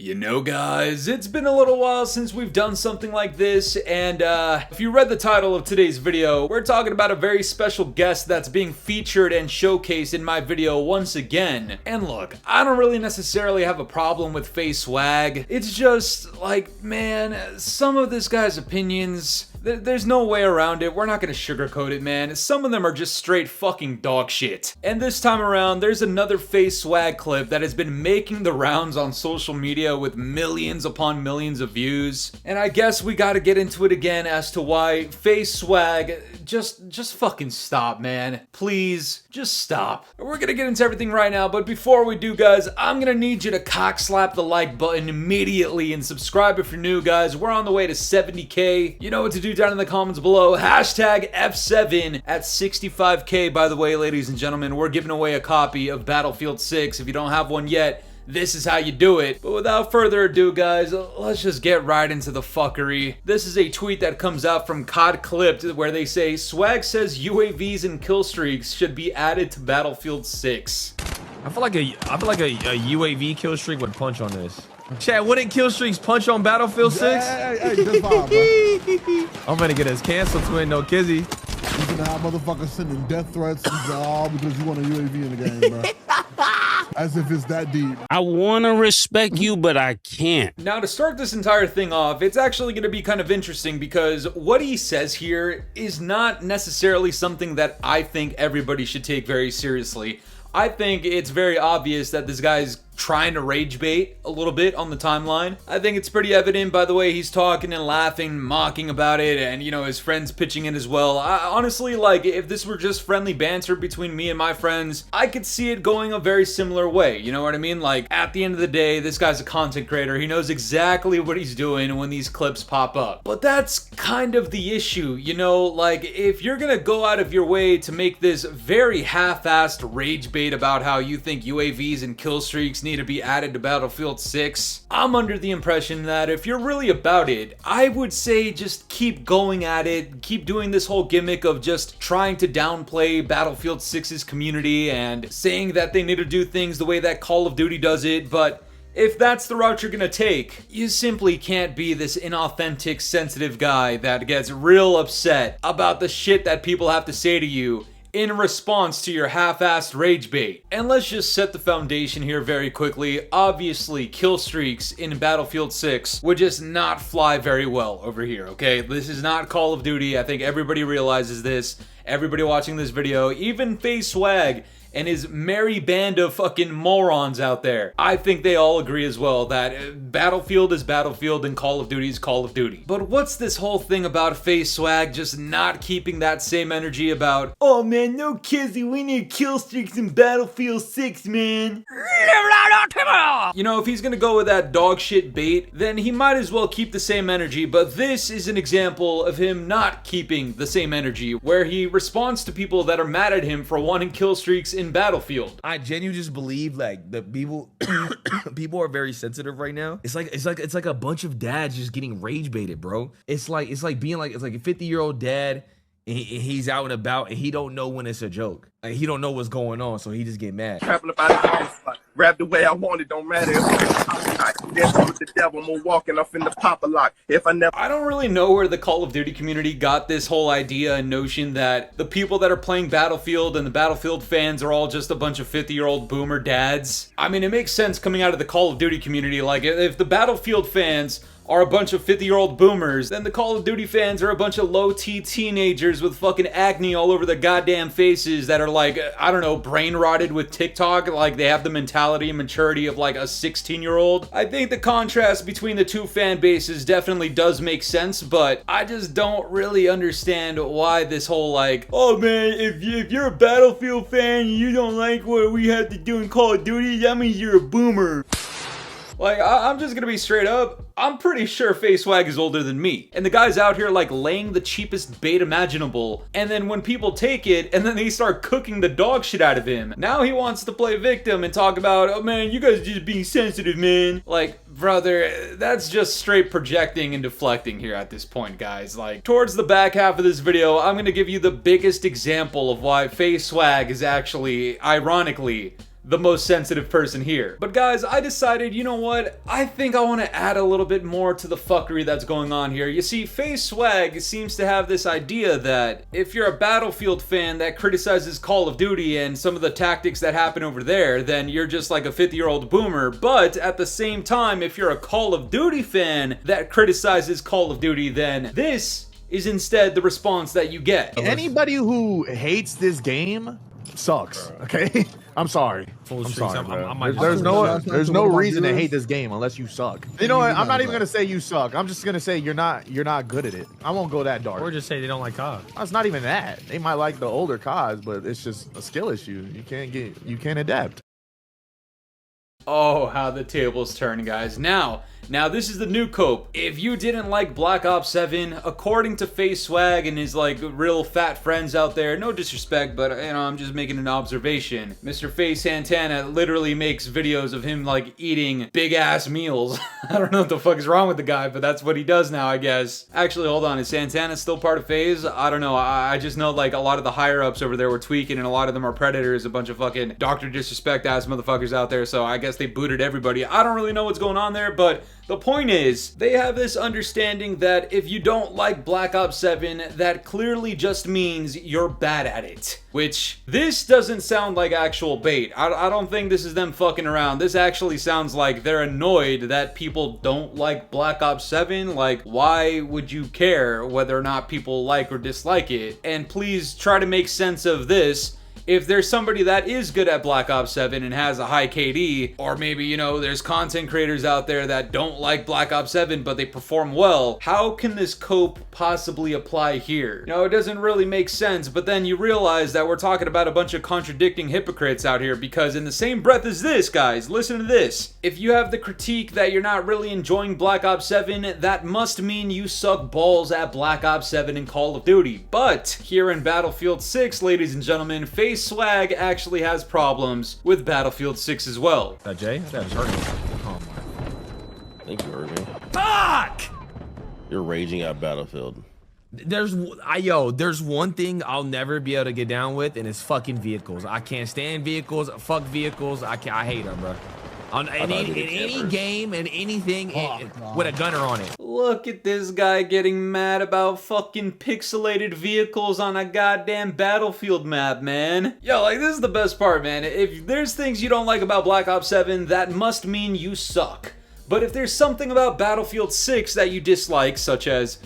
You know, guys, it's been a little while since we've done something like this, and if you read the title of today's video, we're talking about a very special guest that's being featured and showcased in my video once again. And look, I don't really necessarily have a problem with FAZE Swag. It's just, like, man, some of this guy's opinions, there's no way around it. We're not gonna sugarcoat it, man. Some of them are just straight fucking dog shit. And this time around, there's another FAZE Swag clip that has been making the rounds on social media with millions upon millions of views. And I guess we gotta get into it again as to why FAZE Swag, just fucking stop, man. Please, just stop. We're gonna get into everything right now, but before we do, guys, I'm gonna need you to cock slap the like button immediately and subscribe if you're new, guys. We're on the way to 70K. You know what to do down in the comments below. Hashtag F7 at 65K, by the way, ladies and gentlemen. We're giving away a copy of Battlefield 6. If you don't have one yet, this is how you do it. But without further ado, guys, let's just get right into the fuckery. This is a tweet that comes out from COD Clipped where they say, Swag says UAVs and kill streaks should be added to Battlefield 6. I feel like a UAV kill streak would punch on this. Chad, wouldn't kill streaks punch on Battlefield 6? Hey, just vibe, I'm gonna get us canceled, twin, no kizzy. You can have motherfuckers sending death threats all because you want a UAV in the game, bro. As if it's that deep. I want to respect you, but I can't. Now, to start this entire thing off, it's actually going to be kind of interesting because what he says here is not necessarily something that I think everybody should take very seriously. I think it's very obvious that this guy's trying to rage bait a little bit on the timeline. I think it's pretty evident by the way he's talking and laughing, mocking about it, and you know, his friends pitching in as well. Honestly, like, if this were just friendly banter between me and my friends, I could see it going a very similar way, you know what I mean? Like, at the end of the day, this guy's a content creator. He knows exactly what he's doing when these clips pop up. But that's kind of the issue, you know? Like, if you're gonna go out of your way to make this very half-assed rage bait about how you think UAVs and kill streaks need to be added to Battlefield 6, I'm under the impression that if you're really about it, I would say just keep going at it, keep doing this whole gimmick of just trying to downplay Battlefield 6's community and saying that they need to do things the way that Call of Duty does it, but if that's the route you're gonna take, you simply can't be this inauthentic, sensitive guy that gets real upset about the shit that people have to say to you in response to your half-assed rage bait. And let's just set the foundation here very quickly. Obviously, kill streaks in Battlefield 6 would just not fly very well over here, okay? This is not Call of Duty. I think everybody realizes this. Everybody watching this video, even FAZE Swag and his merry band of fucking morons out there, I think they all agree as well that Battlefield is Battlefield and Call of Duty is Call of Duty. But what's this whole thing about FAZE Swag just not keeping that same energy about, oh man, no kizzy, we need kill streaks in Battlefield 6, man. You know, if he's gonna go with that dog shit bait, then he might as well keep the same energy, but this is an example of him not keeping the same energy, where he responds to people that are mad at him for wanting kill streaks in Battlefield. I genuinely just believe like the people people are very sensitive right now. It's like a bunch of dads just getting rage baited, bro. It's like being like, it's like a 50-year-old dad and he's out and about and he don't know when it's a joke. Like, he don't know what's going on, so he just get mad. Travel about it, grab the way I want it, don't matter if I'm with the devil, I'm walking off in the pop a lock. If I never, I don't really know where the Call of Duty community got this whole idea and notion that the people that are playing Battlefield and the Battlefield fans are all just a bunch of 50-year-old boomer dads. I mean, it makes sense coming out of the Call of Duty community. Like, if the Battlefield fans are a bunch of 50-year-old boomers, then the Call of Duty fans are a bunch of low-T teenagers with fucking acne all over their goddamn faces that are like, I don't know, brain rotted with TikTok, like they have the mentality and maturity of like a 16-year-old. I think the contrast between the two fan bases definitely does make sense, but I just don't really understand why this whole like, oh man, if you're a Battlefield fan and you don't like what we have to do in Call of Duty, that means you're a boomer. Like, I'm just gonna be straight up, I'm pretty sure FAZE Swag is older than me. And the guy's out here like laying the cheapest bait imaginable, and then when people take it, and then they start cooking the dog shit out of him, now he wants to play victim and talk about, oh man, you guys are just being sensitive, man. Like, brother, that's just straight projecting and deflecting here at this point, guys. Like, towards the back half of this video, I'm gonna give you the biggest example of why FAZE Swag is actually, ironically, the most sensitive person here. But guys, I decided, you know what? I think I want to add a little bit more to the fuckery that's going on here. You see, FAZE Swag seems to have this idea that if you're a Battlefield fan that criticizes Call of Duty and some of the tactics that happen over there, then you're just like a 50-year-old boomer. But at the same time, if you're a Call of Duty fan that criticizes Call of Duty, then this is instead the response that you get. Anybody who hates this game sucks, okay? I'm sorry. I'm sorry, bro. There's no reason to hate this game unless you suck. You know what? I'm not even gonna say you suck. I'm just gonna say you're not good at it. I won't go that dark. Or just say they don't like COD. It's not even that. They might like the older CODs, but it's just a skill issue. You can't adapt. Oh, how the tables turn, guys. Now this is the new cope. If you didn't like Black Ops 7, according to FAZE Swag and his like real fat friends out there, no disrespect, but you know, I'm just making an observation. Mr. FaZe Santana literally makes videos of him like eating big ass meals. I don't know what the fuck is wrong with the guy, but that's what he does now, I guess. Actually, hold on, is Santana still part of FaZe? I don't know. I just know like a lot of the higher ups over there were tweaking and a lot of them are predators, a bunch of fucking Dr. Disrespect ass motherfuckers out there, so I guess they booted everybody. I don't really know what's going on there, but the point is, they have this understanding that if you don't like Black Ops 7, that clearly just means you're bad at it. Which, this doesn't sound like actual bait. I don't think this is them fucking around. This actually sounds like they're annoyed that people don't like Black Ops 7. Like, why would you care whether or not people like or dislike it? And please try to make sense of this. If there's somebody that is good at Black Ops 7 and has a high KD, or maybe, you know, there's content creators out there that don't like Black Ops 7 but they perform well, how can this cope possibly apply here? You know, it doesn't really make sense, but then you realize that we're talking about a bunch of contradicting hypocrites out here, because in the same breath as this, guys, listen to this. If you have the critique that you're not really enjoying Black Ops 7, that must mean you suck balls at Black Ops 7 and Call of Duty. But here in Battlefield 6, ladies and gentlemen, FaZe Swag actually has problems with Battlefield 6 as well. Jay? That was hurting. Oh my. I think you heard me. Fuck! You're raging at Battlefield. There's one thing I'll never be able to get down with, and it's fucking vehicles. I can't stand vehicles. Fuck vehicles. I hate them, bro. In any game and anything with a gunner on it. Look at this guy getting mad about fucking pixelated vehicles on a goddamn Battlefield map, man. Yo, like, this is the best part, man. If there's things you don't like about Black Ops 7, that must mean you suck. But if there's something about Battlefield 6 that you dislike, such as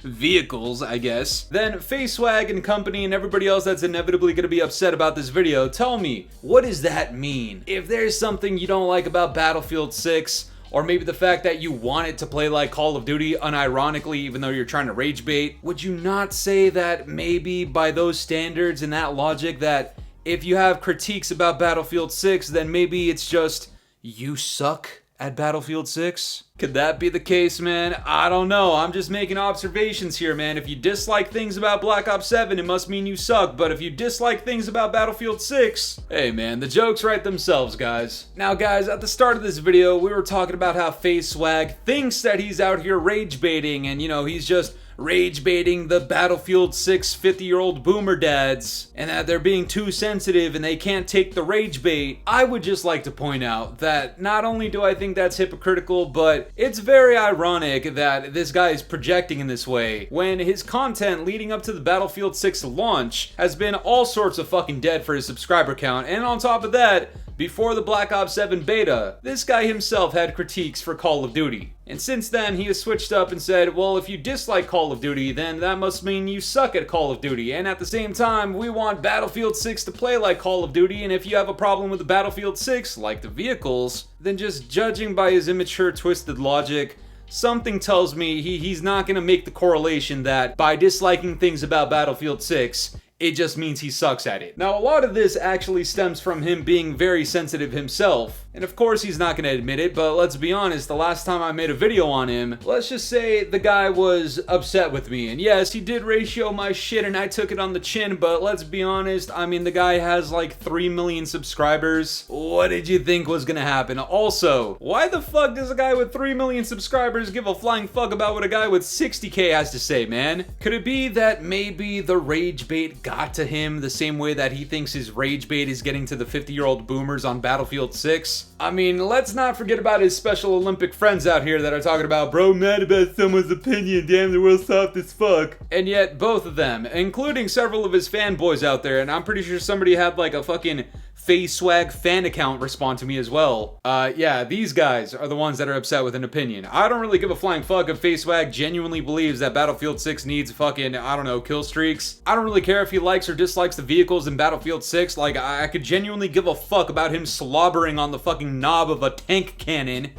vehicles, I guess, then FaZe Swag and company and everybody else that's inevitably gonna be upset about this video, tell me, what does that mean? If there's something you don't like about Battlefield 6, or maybe the fact that you want it to play like Call of Duty unironically even though you're trying to rage bait, would you not say that maybe by those standards and that logic that if you have critiques about Battlefield 6, then maybe it's just you suck at Battlefield 6? Could that be the case, man? I don't know. I'm just making observations here, man. If you dislike things about Black Ops 7, it must mean you suck. But if you dislike things about Battlefield 6, hey, man, the jokes write themselves, guys. Now, guys, at the start of this video, we were talking about how FaZe Swag thinks that he's out here rage baiting, and, you know, he's just rage baiting the Battlefield 6 50-year-old boomer dads, and that they're being too sensitive and they can't take the rage bait. I would just like to point out that not only do I think that's hypocritical, but it's very ironic that this guy is projecting in this way when his content leading up to the Battlefield 6 launch has been all sorts of fucking dead for his subscriber count, and on top of that, before the Black Ops 7 beta, this guy himself had critiques for Call of Duty. And since then, he has switched up and said, well, if you dislike Call of Duty, then that must mean you suck at Call of Duty. And at the same time, we want Battlefield 6 to play like Call of Duty, and if you have a problem with the Battlefield 6, like the vehicles, then just judging by his immature, twisted logic, something tells me he's not gonna make the correlation that by disliking things about Battlefield 6, it just means he sucks at it. Now, a lot of this actually stems from him being very sensitive himself. And of course he's not gonna admit it, but let's be honest, the last time I made a video on him, let's just say the guy was upset with me. And yes, he did ratio my shit and I took it on the chin, but let's be honest, I mean, the guy has like 3 million subscribers. What did you think was gonna happen? Also, why the fuck does a guy with 3 million subscribers give a flying fuck about what a guy with 60K has to say, man? Could it be that maybe the rage bait got to him the same way that he thinks his rage bait is getting to the 50-year-old boomers on Battlefield 6? I mean, let's not forget about his Special Olympic friends out here that are talking about, bro, mad about someone's opinion, damn, the world's soft as fuck. And yet, both of them, including several of his fanboys out there, and I'm pretty sure somebody had like a fucking FAZE SWAGG fan account respond to me as well. Yeah, these guys are the ones that are upset with an opinion. I don't really give a flying fuck if FAZE SWAGG genuinely believes that Battlefield 6 needs fucking, I don't know, kill streaks. I don't really care if he likes or dislikes the vehicles in Battlefield 6. Like, I could genuinely give a fuck about him slobbering on the fucking knob of a tank cannon.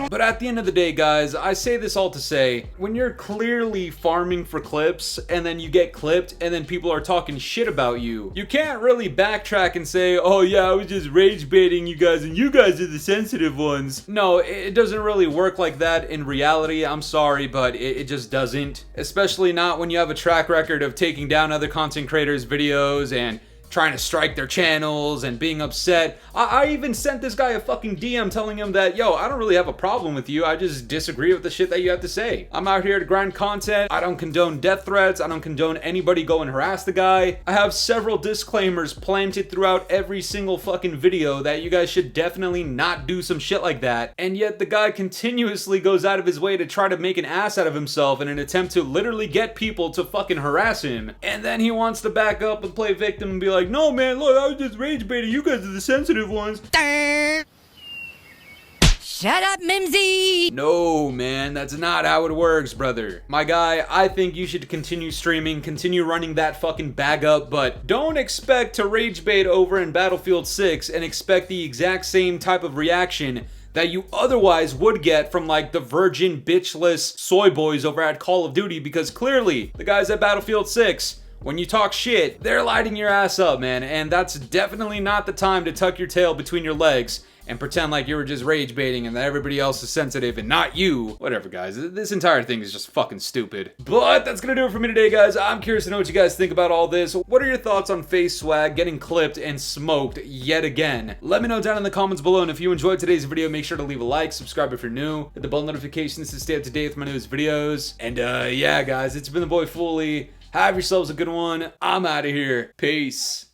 But at the end of the day, guys, I say this all to say, when you're clearly farming for clips and then you get clipped and then people are talking shit about you, you can't really backtrack and say, oh yeah, I was just rage baiting you guys and you guys are the sensitive ones. No, it doesn't really work like that in reality. I'm sorry, but it just doesn't. Especially not when you have a track record of taking down other content creators' videos and trying to strike their channels and being upset. I even sent this guy a fucking DM telling him that, yo, I don't really have a problem with you. I just disagree with the shit that you have to say. I'm out here to grind content. I don't condone death threats. I don't condone anybody go and harass the guy. I have several disclaimers planted throughout every single fucking video that you guys should definitely not do some shit like that. And yet the guy continuously goes out of his way to try to make an ass out of himself in an attempt to literally get people to fucking harass him. And then he wants to back up and play victim and be like, no man, look, I was just rage baiting. You guys are the sensitive ones. Shut up, Mimsy! No, man, that's not how it works, brother. My guy, I think you should continue streaming, continue running that fucking bag up, but don't expect to rage bait over in Battlefield 6 and expect the exact same type of reaction that you otherwise would get from like the virgin bitchless soy boys over at Call of Duty, because clearly the guys at Battlefield 6, when you talk shit, they're lighting your ass up, man, and that's definitely not the time to tuck your tail between your legs and pretend like you were just rage baiting and that everybody else is sensitive and not you. Whatever, guys. This entire thing is just fucking stupid. But that's gonna do it for me today, guys. I'm curious to know what you guys think about all this. What are your thoughts on FAZE SWAGG getting clipped and smoked yet again? Let me know down in the comments below, and if you enjoyed today's video, make sure to leave a like, subscribe if you're new, hit the bell notifications to stay up to date with my newest videos. And yeah, guys, it's been the boy Fooly. Have yourselves a good one. I'm out of here. Peace.